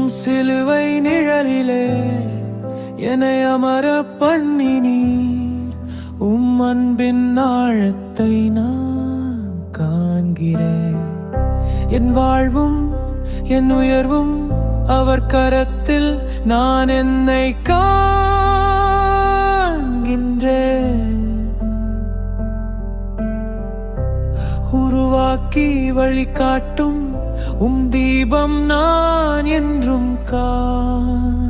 சிலுவை நிழலிலே என்னை அமர பண்ணினீர். அன்பின் ஆழத்தை நான் காண்கிறேன். என் வாழ்வும் என் உயர்வும் அவர் கரத்தில் நான் என்னை காண்கின்றேன். உருவாக்கி வழிகாட்டும் தீபம் நான் என்றும் காண்கிறேன்.